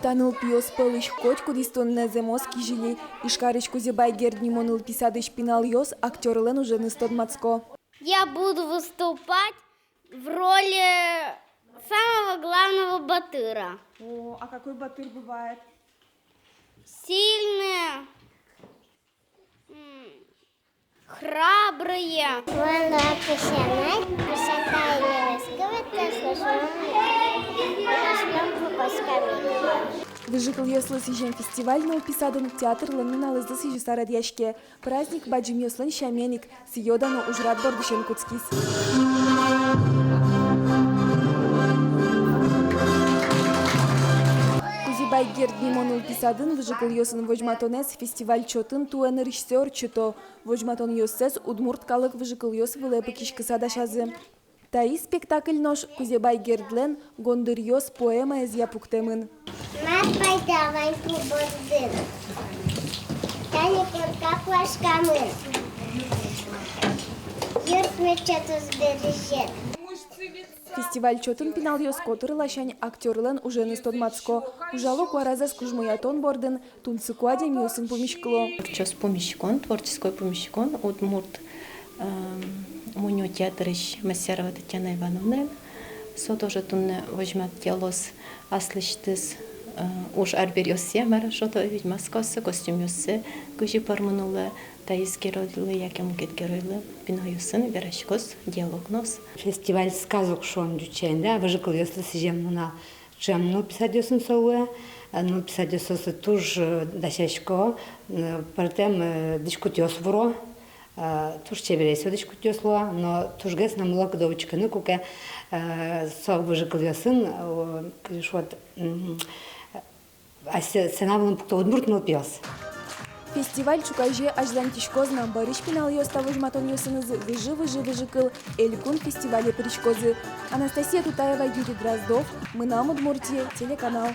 Таныл пиос пылыш коть кудистон неземос кижили. Ишкарыч кузебай гердни моныл писадыш пинал йос актерлен уже ныстод мацко. Я буду выступать в роли самого главного батыра. О, а какой батыр бывает? Сильные, храбрые. Выжикал йослы сижен фестивального писадан театр ламинал из досыжи сарадьяшке. Праздник баджим йослан шаменик с йодану ужрат бордышен куцкис. Кузибай гердни монул писадын выжикал йосын вожматонес фестиваль чотын туэн режиссер чото. Вожматон йоссес удмурткалык выжикал йос вылепы кишкыса дашазы. Таи спектакль нож Кузебай гердлен гондыр йос поэма из япуктемын. Мат давай пубордын. Тани как вашкамын. Юрт мечету сбережет. Фестиваль чотын пинал йос котыр лашань актерлен уже ныстод мацко. Ужало куаразас кужмуятон бордын тунцыкуаде миосын помешкло. Час помещикон, творческой помещикон, удмурт Муню театрыш Мессерова Татьяна Ивановна. Со тоже тунне возьмет телос аслыштыз уж арберёсе, мара что-то ведь маскосы, костюмёсе, кужи парманула, таис геройлы, яким геройлы, пинаюсын, берашкос, диалог нос. Фестиваль сказок шон дючен, да, выжикал если сижем на чем ну писадёсын соуэ, ну писадёсы туж дашешко, потом дискутёс вро. Туж чебересе дискутёсло, но туж гес нам лок довочка, ну куке со выжикал ясын, вот а сенавлым пукто удмуртнул пьес. Фестиваль чукайже аждан тишкозна барыш пинал йоста вожматон йосынызы выжикал элькун фестивале причкозы. Анастасия Тутаева, Юрий Дроздов, мы нам Удмуртия, телеканал.